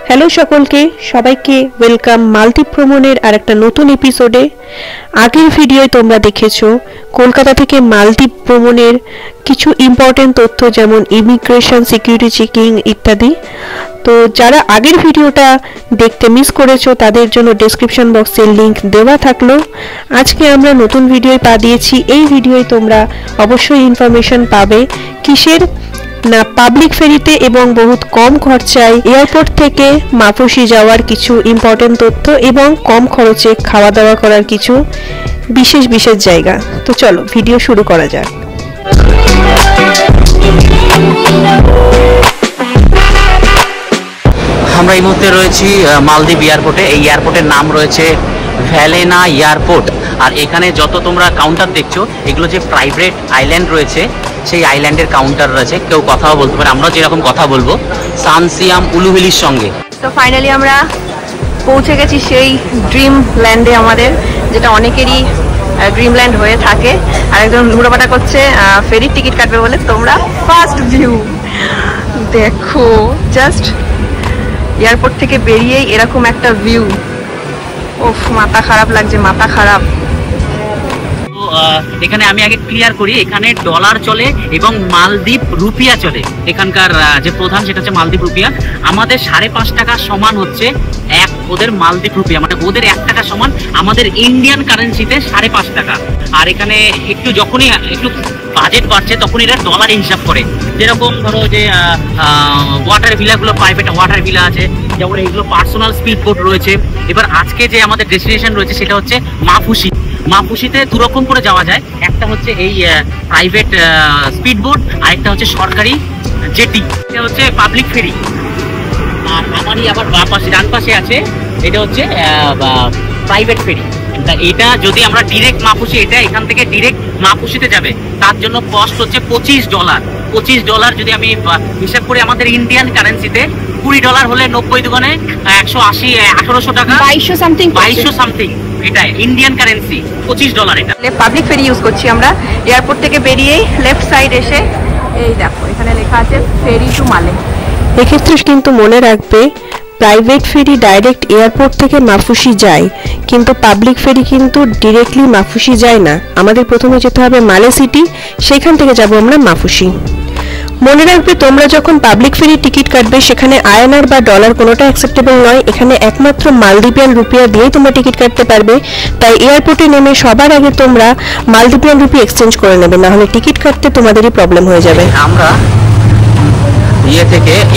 Hello সকলকে, সবাইকে welcome মালদ্বীপ ভ্রমণের আরেকটা নতুন এপিসোডে। আগের ভিডিওয় তোমরা দেখেছো কলকাতা থেকে মালদ্বীপ ভ্রমণের কিছু ইম্পর্টেন্ট তথ্য, যেমন ইমিগ্রেশন, সিকিউরিটি চেকিং ইত্যাদি। তো যারা আগের ভিডিওটা দেখতে মিস করেছো তাদের জন্য ডেসক্রিপশন বক্সে লিংক দেওয়া থাকলো। আজকে আমরা নতুন ভিডিও পা দিয়েছি। এই ভিডিওয় তোমরা অবশ্যই ইনফরমেশন পাবে কিসের না, পাবলিক ফেরিতে এবং বহুত কম খরচায় এয়ারপোর্ট থেকে মাফুসি যাওয়ার কিছু ইম্পর্টেন্ট তথ্য এবং কম খরচে খাওয়া দাওয়া করার কিছু বিশেষ বিশেষ জায়গা। তো চলো ভিডিও শুরু করা যাক। আমরা এই মুহূর্তে রয়েছি মালদ্বীপ এয়ারপোর্টে। এই এয়ারপোর্টের নাম রয়েছে ভ্যালেনা এয়ারপোর্ট। আর এখানে যত তোমরা কাউন্টার দেখছো, এগুলো যে প্রাইভেট আইল্যান্ড রয়েছে সেই আইল্যান্ডের কাউন্টার রয়েছে। কেউ কথাও বলতে পারে, আমরা যেরকম কথা বলবো সান সিয়াম উলুভেলির সঙ্গে। তো ফাইনালি আমরা পৌঁছে গেছি সেই ড্রিম ল্যান্ডে আমাদের, যেটা অনেকেরই ড্রিম ল্যান্ড হয়ে থাকে। আর একজন ঘুরাপাটা করছে ফেরির টিকিট কাটবে বলে। তোমরা ফার্স্ট ভিউ দেখো, জাস্ট এয়ারপোর্ট থেকে বেরিয়েই এরকম একটা ভিউ। ওফ, মাথা খারাপ লাগছে, মাথা খারাপ। এখানে আমি আগে ক্লিয়ার করি, এখানে ডলার চলে এবং মালদ্বীপ রুপিয়া চলে। এখানকার যে প্রধান সেটা হচ্ছে মালদ্বীপ রুপিয়া। আমাদের 5.5 টাকা সমান হচ্ছে ওদের মালদ্বীপ রুপিয়া, মানে ওদের 1 টাকা সমান আমাদের ইন্ডিয়ান কারেন্সিতে 5.5 টাকা। আর এখানে একটু যখনই একটু বাজেট বাড়ছে তখন এরা ডলারে হিসাব করে। যেরকম ধরো যে ওয়াটার ভিলাগুলো, প্রাইভেট ওয়াটার ভিলা আছে, যেমন এইগুলো পার্সোনাল স্পিড বোট রয়েছে। এবার আজকে যে আমাদের ডেস্টিনেশন রয়েছে সেটা হচ্ছে মাফুসি। মাফুসিতে দুরকম করে যাওয়া যায়, একটা হচ্ছে এই প্রাইভেট স্পিড বোট, আর একটা হচ্ছে সরকারি জেটি, এটা হচ্ছে পাবলিক ফেরি। আর আমারই আবার ডান পাশে আছে, এটা হচ্ছে প্রাইভেট ফেরি। তা এটা যদি আমরা ডিরেক্ট মাফুসি, এটা এখান থেকে ডিরেক্ট মাফুসিতে যাবে, তার জন্য কস্ট হচ্ছে $25। যদি আমি হিসাব করি আমাদের ইন্ডিয়ান কারেন্সিতে, $20 হলে 90 দুগুণে 180, 1800 টাকা, 2200 সামথিং। এটা ইন্ডিয়ান কারেন্সি, $25 এটা। পাবলিক ফেরি ইউজ করছি আমরা। এয়ারপোর্ট থেকে বেরিয়েই লেফট সাইড এসে এই দেখো, এখানে লেখা আছে ফেরি টু মালে। এক্ষেত্রে কিন্তু মনে রাখবে, প্রাইভেট ফেরি ডাইরেক্ট এয়ারপোর্ট থেকে মাফুসি যায়, কিন্তু পাবলিক ফেরি কিন্তু ডিরেক্টলি মাফুসি যায় না। আমাদের প্রথমে যেতে হবে মালে সিটি, সেখান থেকে যাব আমরা মাফুসি। মনে রাখবে, তোমরা যখন পাবলিক ফেরি টিকিট কাটবে সেখানে আইএনআর বা ডলার কোনোটা অ্যাকসেপ্টেবল নয়। এখানে একমাত্র মালদ্বীপিয়ান রুপিয়া দিয়েই তোমরা টিকিট কাটতে পারবে। তাই এয়ারপোর্টে নেমে সবার আগে তোমরা মালদ্বীপিয়ান রুপি এক্সচেঞ্জ করে নেবে, নাহলে টিকিট কাটতে তোমাদেরই প্রবলেম হয়ে যাবে। আমরা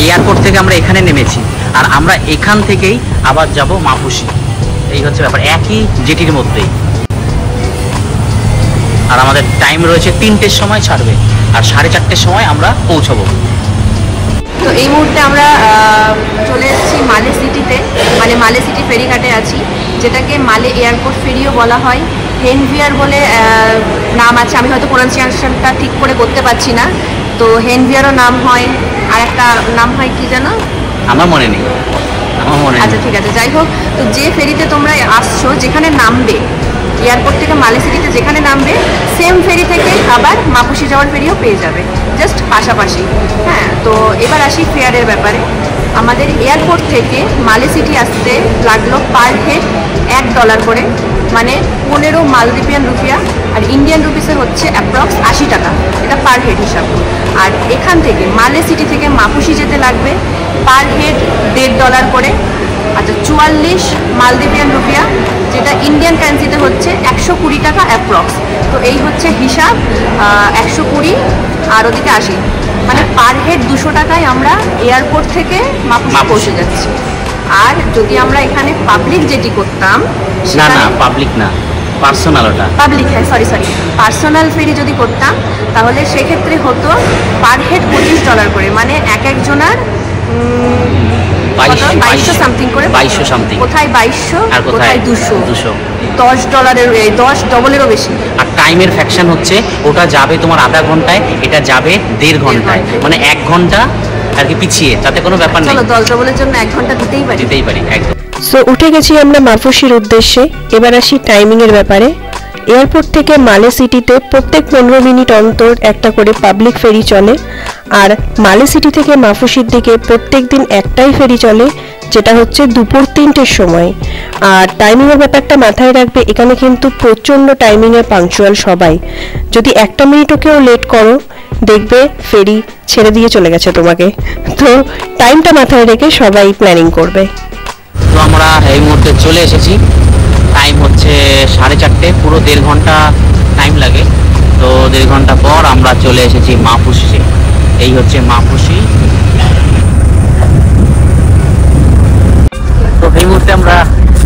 এয়ারপোর্ট থেকে আমরা এখানে নেমেছি, আর আমরা এখান থেকেই আবার যাব মাফুসি। এই হচ্ছে ব্যাপার, একই জেটির মধ্যেই। আর আমাদের টাইম রয়েছে 3টের সময় ছাড়বে, আর 4:30-র সময় আমরা পৌঁছবো। তো এই মুহূর্তে আমরা চলে এসেছি মালে সিটিতে, মানে মালে সিটি ফেরিঘাটে আছি, যেটাকে মালে এয়ারপোর্ট ফেরিও বলা হয়। হেনভিয়ার বলে নাম আছে, আমি হয়তো প্রোনাউন্সিয়েশনটা ঠিক করে করতে পারছি না। তো হেনভিয়ারও নাম হয়, আর একটা নাম হয় কি জানো, আমার মনে নেই। আচ্ছা ঠিক আছে, যাই হোক। তো যে ফেরিতে তোমরা আসছো, যেখানে নামবে এয়ারপোর্ট থেকে মালে সিটিতে, যেখানে নামবে সেম ফেরি থেকে আবার মাফুসি যাওয়ার ফেরিও পেয়ে যাবে, জাস্ট পাশাপাশি। হ্যাঁ, তো এবার আসি ফেয়ারের ব্যাপারে। আমাদের এয়ারপোর্ট থেকে মালে সিটি আসতে লাগলো পার হেড $1 করে, মানে 15 মালদ্বীপিয়ান রুপিয়া। আর ইন্ডিয়ান রুপিসে হচ্ছে অ্যাপ্রক্স 80 টাকা, এটা পার হেড হিসাব। আর এখান থেকে মালে সিটি থেকে মাফুসি যেতে লাগবে পার হেড $1.5 করে। আচ্ছা, 44 মালদ্বীপিয়ান রুপিয়া, যেটা ইন্ডিয়ান কারেন্সিতে হচ্ছে 120 টাকা অ্যাপ্রক্স। তো এই হচ্ছে হিসাব, 120 আর ওদিকে 80, মানে পার হেড 200 টাকায় আমরা এয়ারপোর্ট থেকে মাফুসি পৌঁছে যাচ্ছি। আর যদি আমরা এখানে পাবলিক জেটি করতাম, না পাবলিক না, পার্সোনাল। ওটা পাবলিক, হ্যাঁ সরি, পার্সোনাল ফেরি যদি করতাম তাহলে সেক্ষেত্রে হতো পার হেড $25 করে, মানে একজনের 2200 সামথিং করে। 2200 সামথিং, কোথায় 2200 আর কোথায় 200, $10 ডবলেরও বেশি। আর টাইমের ফ্যাকশন হচ্ছে, ওটা যাবে তোমার আধা ঘন্টায়, এটা যাবে 1.5 ঘন্টায়, মানে 1 ঘন্টা আর কি পিছিয়ে, তাতে কোনো ব্যাপার নেই। চলো 10 ডবলের জন্য 1 ঘন্টা দিতেই পারি একদম। সো উঠে গেছি আমরা মাফুসির উদ্দেশ্যে। এবার আসি টাইমিং এর ব্যাপারে। এয়ারপোর্ট থেকে মালে সিটিতে প্রত্যেক 15 মিনিট অন্তর একটা করে পাবলিক ফেরি চলে, আর মালে সিটি থেকে মাফুসির দিকে প্রত্যেক দিন একটাই ফেরি চলে, যেটা হচ্ছে দুপুর 3টের সময়। আর টাইমিংয়ের ব্যাপারটা মাথায় রাখবে, এখানে কিন্তু প্রচণ্ড টাইমিংয়ে পাংচুয়াল সবাই। যদি 1 মিনিটও কেউ লেট করো দেখবে ফেরি ছেড়ে দিয়ে চলে গেছে তোমাকে। তো টাইমটা মাথায় রেখে সবাই প্ল্যানিং করবে। তো আমরা এই মুহূর্তে চলে এসেছি, টাইম হচ্ছে 4:30, পুরো 1.5 ঘন্টা টাইম লাগে। তো 1.5 ঘন্টা পর আমরা চলে এসেছি মাপুসি। এই হচ্ছে মাপুসি। তো এই মুহূর্তে আমরা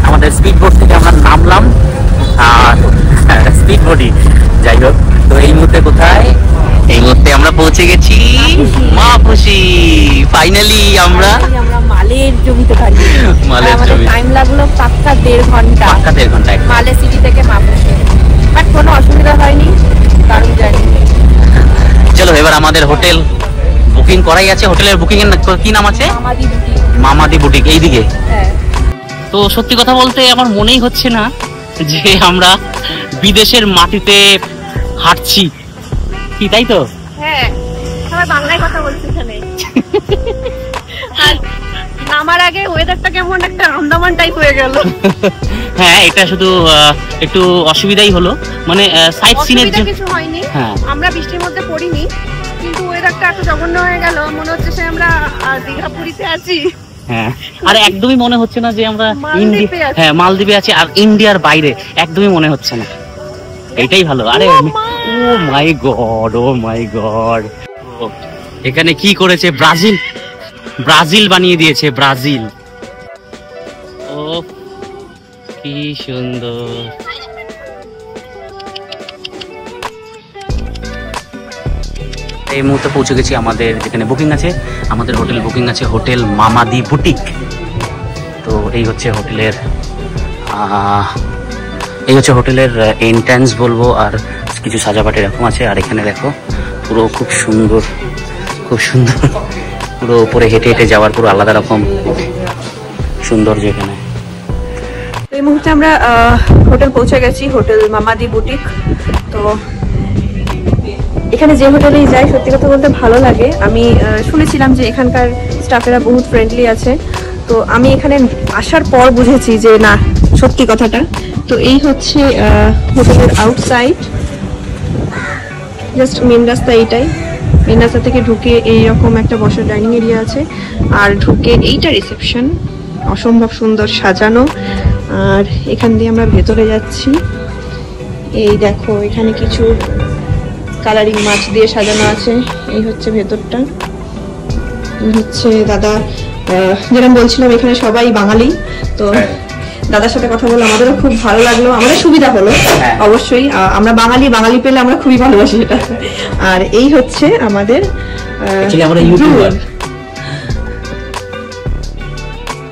আমাদের স্পিড বোট থেকে আমরা নামলাম, আর স্পিড বোটই যাই হোক। তো এই মুহূর্তে কোথায়? এই মুহূর্তে আমরা পৌঁছে গেছি মাপুসি। ফাইনালি আমরা মালের জমিতে থাকি। মালের জমি। টাইম লাগলো পাক্কা 1.5 ঘন্টা। পাক্কা 1.5 ঘন্টা মালে সিটি থেকে মাপুসি, বাট কোনো অসুবিধা হয়নি, কারণ জানি। চলো এবার আমাদের হোটেল বুকিং করাই আছে। হোটেলের বুকিং এর কি নাম আছে? মামাদি বুটিক। মামাদি বুটিক। এইদিকে। হ্যাঁ। তো সত্যি কথা বলতে আমার মনেই হচ্ছে না যে আমরা বিদেশের মাটিতে হাঁটছি, কি তাই তো? হ্যাঁ, সবাই বাংলায় কথা বলছে এখানে। আর নামার আগে ওয়েদারটা কেমন একটা আন্দামান টাইপ হয়ে গেল। হ্যাঁ, এটা শুধু একটু অসুবিধাই হলো, মানে সাইট সিনের জন্য কিছু হয়নি। হ্যাঁ, আমরা বৃষ্টির মধ্যে পড়িনি, কিন্তু ওয়েদারটা এত জঘন্য হয়ে গেল, মনে হচ্ছে যে আমরা দীঘা পুরীতে আছি। হ্যাঁ, আর একদমই মনে হচ্ছে না যে আমরা মালদ্বীপে আছি। হ্যাঁ মালদ্বীপে আছি, আর ইন্ডিয়ার বাইরে একদমই মনে হচ্ছে না। এইটাই ভালো। আরে ও মাই গড, ও মাই গড, এখানে কি করেছে? ব্রাজিল বানিয়ে দিয়েছে, ব্রাজিল। ও কি সুন্দর। এই মুহূর্তে পৌঁছে গেছি আমাদের যেখানে বুকিং আছে, আমাদের হোটেল বুকিং আছে, হোটেল মামাদি বুটিক। তো এই হচ্ছে হোটেলের এন্ট্রান্স বলবো, আর কিছু সাজাবাটি এরকম আছে। আর এখানে দেখো পুরো খুব সুন্দর পুরো উপরে হেঁটে হেঁটে যাওয়ার পুরো আলাদা রকম সৌন্দর্য এখানে। এই মুহূর্তে আমরা হোটেল পৌঁছে গেছি, হোটেল মামাদি বুটিক। তো এখানে যে হোটেলেই যাই সত্যি কথা বলতে ভালো লাগে। আমি শুনেছিলাম যে এখানকার স্টাফেরা বহুত ফ্রেন্ডলি আছে, তো আমি এখানে আসার পর বুঝেছি যে না, সত্যি কথাটা। তো এই হচ্ছে হোটেলের আউটসাইড, জাস্ট মেন রাস্তা এইটাই। মেন রাস্তা থেকে ঢুকে এইরকম একটা বসার ডাইনিং এরিয়া আছে, আর ঢুকে এইটা রিসেপশন, অসম্ভব সুন্দর সাজানো। আর এখান দিয়ে আমরা ভেতরে যাচ্ছি। এই দেখো এখানে কিছু কালারিং মাছ দিয়ে সাজানো আছে। এই হচ্ছে ভেতরটা। হচ্ছে দাদা, যেরকম বলছিলাম এখানে সবাই বাঙালি, তো দাদার সাথে কথা বলে আমাদেরও খুব ভালো লাগলো, আমাদের সুবিধা হলো। অবশ্যই আমরা বাঙালি পেলে আমরা খুবই ভালোবাসি এটা। আর এই হচ্ছে আমাদের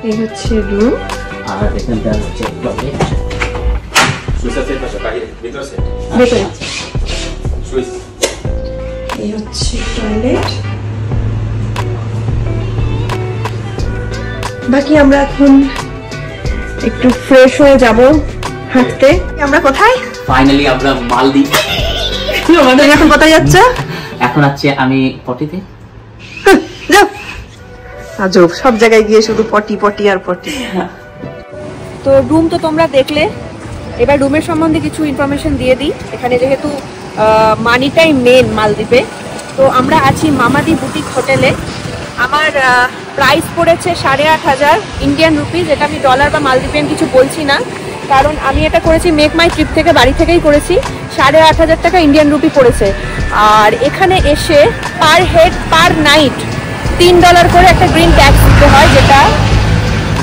এই হচ্ছে রুম, আর এখানটা হচ্ছে টয়লেট। ভেতরে এই হচ্ছে টয়লেট। বাকি আমরা এখন একটু ফ্রেশ হয়ে যাব হাঁটতে। আমরা কোথায়? ফাইনালি আমরা মালদ্বীপ। আমাদের এখন কোথায় যাচ্ছে? এখন আছে আমি পটিতে। যাও, আজব, সব জায়গায় গিয়ে শুধু পটি আর পটি। তো রুম তো তোমরা দেখলে, এবার রুমের সম্বন্ধে কিছু ইনফরমেশন দিয়ে দিই। এখানে যেহেতু মানিটাই মেন মালদ্বীপে, তো আমরা আছি মামাদি বুটিক হোটেলে। আমার প্রাইস পড়েছে 8,500 ইন্ডিয়ান রুপিস। এটা আমি ডলার বা মালদ্বীপিয়ান কিছু বলছি না, কারণ আমি এটা করেছি মেক মাই ট্রিপ থেকে, বাড়ি থেকেই করেছি। 8,500 টাকা ইন্ডিয়ান রুপি পড়েছে। আর এখানে এসে পার হেড পার নাইট $3 করে একটা গ্রিন ট্যাক্স দিতে হয়, যেটা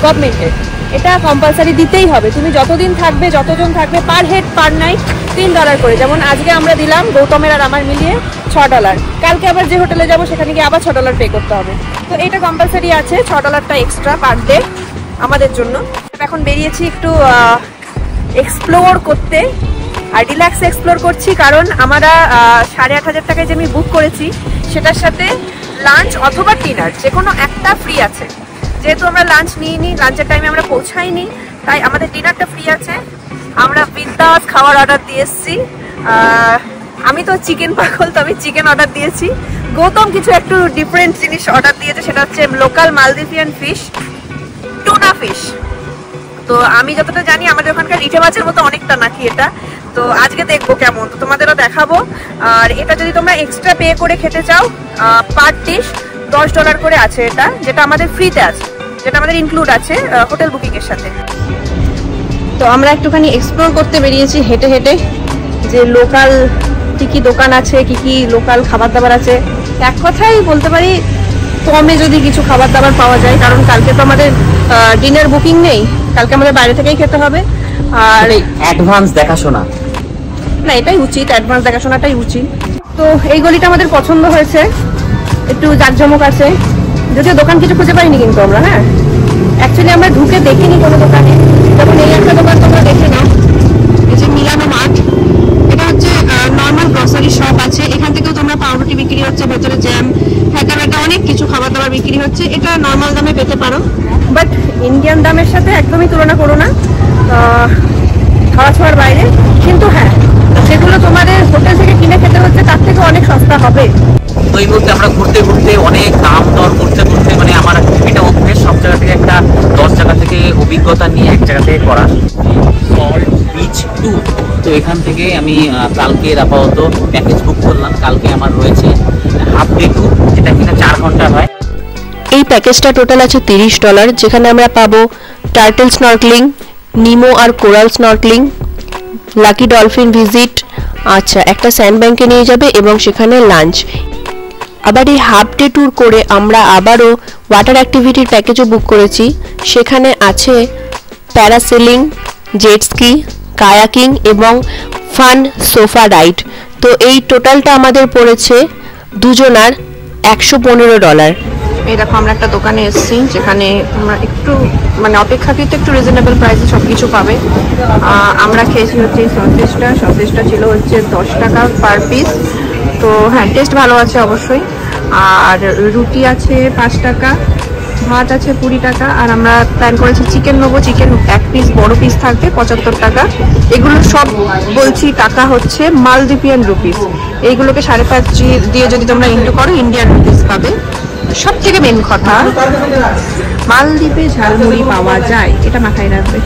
গভর্নমেন্টের। এটা কম্পালসারি দিতেই হবে। তুমি যতদিন থাকবে, যতজন থাকবে, পার হেড পার নাইট $3 করে। যেমন আজকে আমরা দিলাম গৌতমের আর আমার মিলিয়ে $6। কালকে আবার যে হোটেলে যাব সেখানে গিয়ে আবার $6 পে করতে হবে। তো এটা কম্পালসারি আছে, $6টা এক্সট্রা পার ডে আমাদের জন্য। এখন বেরিয়েছি একটু এক্সপ্লোর করতে, আর রিল্যাক্সে এক্সপ্লোর করছি, কারণ আমরা 8,500 টাকায় যে আমি বুক করেছি সেটার সাথে লাঞ্চ অথবা ডিনার যে কোনো একটা ফ্রি আছে। যেহেতু আমরা লাঞ্চ নিইনি, লাঞ্চের টাইমে আমরা পৌঁছাইনি, তাই আমাদের ডিনারটা ফ্রি আছে। আমরা বিন্দাস খাওয়ার অর্ডার দিয়ে এসেছি। আমি তো চিকেন পাগল, তো আমি চিকেন অর্ডার দিয়েছি। গৌতম কিছু একটু ডিফারেন্ট জিনিস অর্ডার দিয়েছে, সেটা হচ্ছে লোকাল মালদ্বীপিয়ান ফিশ। Tuna fish. তো আমি যতটা জানি আমাদের ওখানকার রিঠে মাছের মতো অনেকটা নাকি এটা, তো আজকে দেখবো কেমন, তো তোমাদেরও দেখাবো। আর এটা যদি তোমরা এক্সট্রা পে করে খেতে চাও পার ডিশ $10 করে আছে এটা, যেটা আমাদের ফ্রিতে আছে, যেটা আমাদের ইনক্লুড আছে হোটেল বুকিং এর সাথে। তো আমরা একটুখানি এক্সপ্লোর করতে বেরিয়েছি হেঁটে হেঁটে, যে লোকাল কি কি দোকান আছে, কি কি লোকাল খাবার দাবার আছে। এক কথাই বলতে পারি কমে যদি কিছু খাবার দাবার পাওয়া যায়, কারণ কালকে তো আমাদের ডিনার বুকিং নেই, কালকে আমাদের বাইরে থেকেই খেতে হবে। আর অ্যাডভান্স দেখাশোনা না, এটাই উচিত, অ্যাডভান্স দেখাশোনাটাই উচিত। তো এই গলিটা আমাদের পছন্দ হয়েছে, একটু জাঁকজমক আছে, যদিও দোকান কিছু খুঁজে পাইনি কিন্তু আমরা। হ্যাঁ, অ্যাকচুয়ালি আমরা ঢুকে দেখিনি কোনো দোকানে, যেমন এই একটা দোকান তোমরা দেখে নাও, এই যে মিলানো মাঠ, এটা হচ্ছে নর্মাল গ্রসারি শপ আছে, এখান থেকেও তোমরা পাউরুটি বিক্রি হচ্ছে, ভেতরে জ্যাম হ্যাটা ব্যাটা অনেক কিছু খাবার দাবার বিক্রি হচ্ছে, এটা নর্মাল দামে পেতে পারো, বাট ইন্ডিয়ান দামের সাথে একদমই তুলনা করো না, খাওয়া ছোঁয়ার বাইরে। কিন্তু হ্যাঁ, সেগুলো তোমাদের হোটেল থেকে কিনে খেতে হচ্ছে, তার থেকে অনেক সস্তা হবে। তো এই মুহূর্তে আমরা ঘুরতে ঘুরতে অনেক দাম দর করতে করতে, মানে আমার এটা অভ্যেস সব জায়গা থেকে একটা 10 জায়গা থেকে অভিজ্ঞতা নিয়ে এক জায়গা থেকে করা সল্ট বিচ ট্যুর। তো এখান থেকে আমি কালকের আপাতত প্যাকেজ বুক করলাম, কালকে আমার রয়েছে হাফ ডে ট্যুর, যেটা কিনা 4 ঘন্টা হয়। এই প্যাকেজটা টোটাল আছে $30, যেখানে আমরা পাবো টার্টেল স্নর্কলিং, নিমো আর coral snorkelling, lucky dolphin visit, আচ্ছা একটা স্যান্ড ব্যাংকে নিয়ে যাবে এবং সেখানে লাঞ্চ। আবার এই হাফ ডে ট্যুর করে আমরা আবারও ওয়াটার অ্যাক্টিভিটির প্যাকেজও বুক করেছি, সেখানে আছে প্যারাসেলিং, জেট স্কি, কায়াকিং এবং ফান সোফা রাইড। তো এই টোটালটা আমাদের পড়েছে দুজনার $115। এই দেখো আমরা একটা দোকানে এসেছি, যেখানে আমরা একটু মানে অপেক্ষাকৃত একটু রিজনেবল প্রাইসে সব কিছু পাবে। আমরা খেয়েছি হচ্ছে এই সসেজটা ছিল হচ্ছে $10 পার পিস। তো হ্যাঁ, টেস্ট ভালো আছে অবশ্যই। আর রুটি আছে $5, ভাত আছে $20, আর আমরা প্ল্যান করেছি চিকেন নেবো, চিকেন 1 পিস বড় পিস থাকবে $75। এগুলো সব বলছি টাকা হচ্ছে মালদ্বীপিয়ান রুপিস, এইগুলোকে 5.5 দিয়ে যদি তোমরা ইন্টু করো ইন্ডিয়ান রুপিস পাবে। সব থেকে মেন কথা, মালদ্বীপে ঝালমুড়ি পাওয়া যায়, এটা মাথায় রাখবে,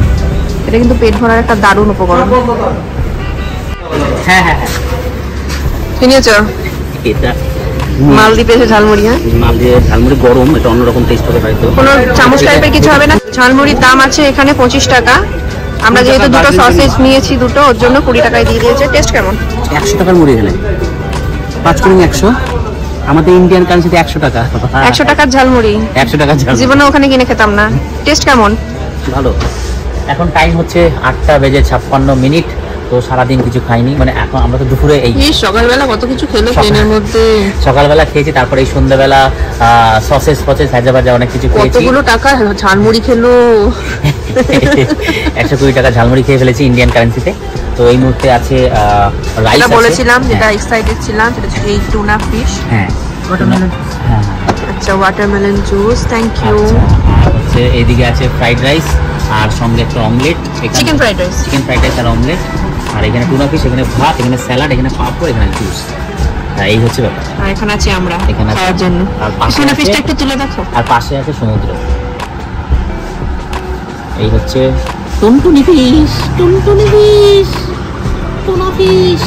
এটা কিন্তু পেট ভরার একটা দারুণ উপকরণ। হ্যাঁ হ্যাঁ হ্যাঁ, কিনেছ এটা মালদ্বীপে এসে ঝালমুড়ি? হ্যাঁ, মালদ্বীপের ঝালমুড়ি গরম, এটা অন্যরকম টেস্ট হবে হয়তো, কোনো চামচ টাইপের কিছু হবে না। ঝালমুড়ির দাম আছে এখানে $25। আমরা যেহেতু দুটো সসেজ নিয়েছি, দুটো, ওর জন্য $20 দিয়ে দিয়েছে। টেস্ট কেমন? 100 টাকার মুড়ি এখানে 5 করে 100, আমাদের ইন্ডিয়ান কারেন্সিতে 100 টাকা। 100 টাকার ঝালমুড়ি, 100 টাকার ঝালমুড়ি জীবনে ওখানে কিনে খেতাম না। টেস্ট কেমন? ভালো। এখন টাইম হচ্ছে 8:56। তো সারাদিন কিছু খাইনি, মানে এখন আমরা তো দুপুরে এই সকালবেলা কত কিছু খেলো ট্রেনের মধ্যে। সকালবেলা খেয়েছি, তারপরে এই সন্ধ্যাবেলা সসেস ফসেস ভাজা অনেক কিছু খেয়েছি। কতগুলো টাকা ঝালমুড়ি খেলো? 120 টাকা ঝালমুড়ি খেয়ে ফেলেছি ইন্ডিয়ান কারেন্সিতে। তো এই মুহূর্তে আছে রাইস, বলেছিলাম যেটা এক্সাইটেড ছিলাম, সেটা হচ্ছে এই টুনা ফিশ। হ্যাঁ, ওয়াটারমেলন। হ্যাঁ আচ্ছা, ওয়াটারমেলন জুস, থ্যাংক ইউ। হচ্ছে এইদিকে আছে ফ্রাইড রাইস আর সঙ্গে একটা অমলেট, চিকেন ফ্রাইড রাইস আর অমলেট। আর এখানে টুনা ফিশ, এখানে ভাত, এখানে স্যালাড, এখানে পাঁপড়, এখানে জুস। এই হচ্ছে ব্যাপার। আর এখানে আছি আমরা এখানে খাওয়ার জন্য। আর পাশে টুনা ফিশটা একটু তুলে দেখো। আর পাশে আছে সমুদ্র। এই হচ্ছে টুনটুনি ফিশ, টুনটুনি ফিশ, টুনা ফিশ।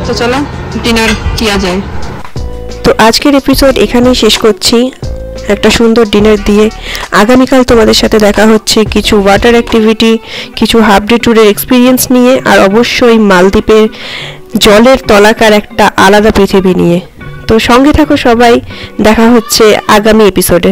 তো চলো ডিনার কিয়া যায়। তো আজকের এপিসোড এখানেই শেষ করছি, একটা সুন্দর ডিনার দিয়ে। আগামীকাল তোমাদের সাথে দেখা হচ্ছে কিছু ওয়াটার অ্যাক্টিভিটি, কিছু হাফ ডে ট্যুরের এক্সপিরিয়েন্স নিয়ে, আর অবশ্যই মালদ্বীপের জলের তলাকার একটা আলাদা পৃথিবী নিয়ে। তো সঙ্গে থাকো সবাই, দেখা হচ্ছে আগামী এপিসোডে।